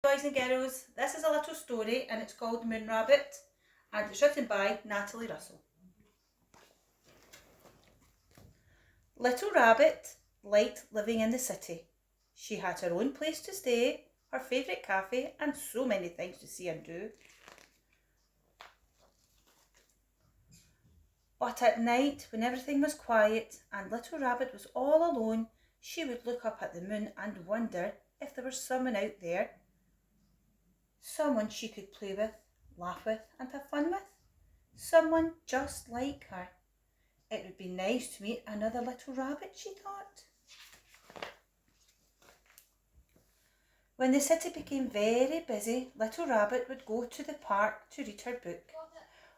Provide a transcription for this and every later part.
boys and girls, this is a little story and it's called Moon Rabbit and it's written by Natalie Russell. Little Rabbit liked living in the city. She had her own place to stay, her favourite cafe and so many things to see and do. But at night, when everything was quiet and Little Rabbit was all alone, she would look up at the moon and wonder if there was someone out there. Someone she could play with, laugh with and have fun with. Someone just like her. It would be nice to meet another little rabbit, she thought. When the city became very busy, Little Rabbit would go to the park to read her book.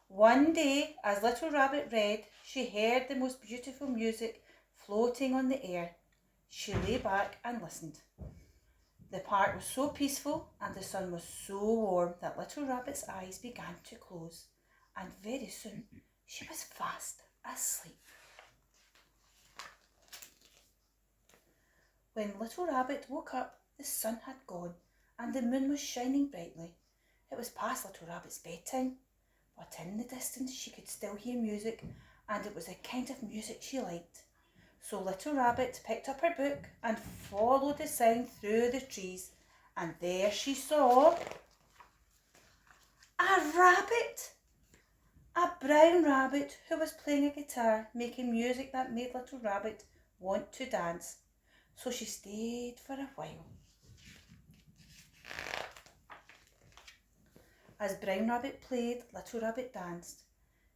One day, as Little Rabbit read, she heard the most beautiful music floating on the air. She lay back and listened. The park was so peaceful and the sun was so warm that Little Rabbit's eyes began to close, and very soon she was fast asleep. When Little Rabbit woke up, the sun had gone and the moon was shining brightly. It was past Little Rabbit's bedtime, but in the distance she could still hear music, and it was the kind of music she liked. So Little Rabbit picked up her book and followed the sound through the trees, and there she saw a rabbit, a brown rabbit who was playing a guitar, making music that made Little Rabbit want to dance. So she stayed for a while. As Brown Rabbit played, Little Rabbit danced.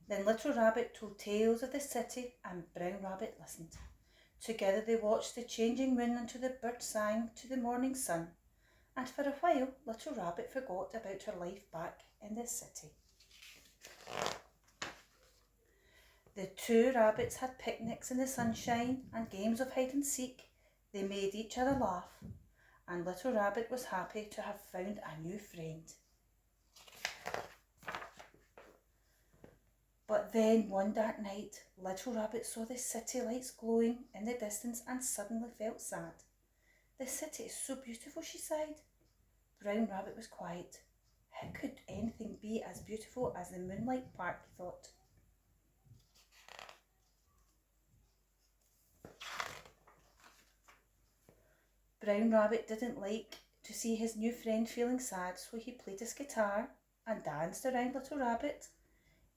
Then Little Rabbit told tales of the city and Brown Rabbit listened. Together they watched the changing moon until the birds sang to the morning sun. And for a while, Little Rabbit forgot about her life back in the city. The two rabbits had picnics in the sunshine and games of hide and seek. They made each other laugh, and Little Rabbit was happy to have found a new friend. But then one dark night, Little Rabbit saw the city lights glowing in the distance and suddenly felt sad. The city is so beautiful, she sighed. Brown Rabbit was quiet. How could anything be as beautiful as the Moonlight Park, he thought. Brown Rabbit didn't like to see his new friend feeling sad, so he played his guitar and danced around Little Rabbit.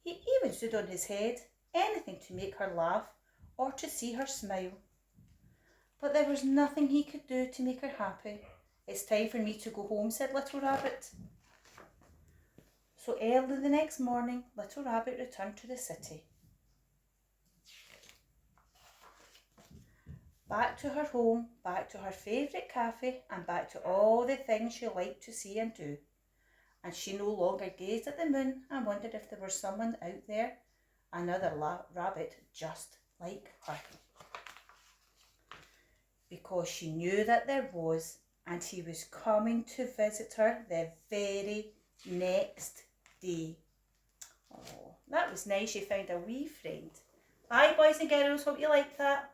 He even stood on his head, anything to make her laugh or to see her smile. But there was nothing he could do to make her happy. It's time for me to go home, said Little Rabbit. So early the next morning, Little Rabbit returned to the city. Back to her home, back to her favourite cafe, and back to all the things she liked to see and do. And she no longer gazed at the moon and wondered if there was someone out there, another rabbit just like her. Because she knew that there was, and he was coming to visit her the very next day. Oh, that was nice, she found a wee friend. Bye boys and girls, hope you liked that.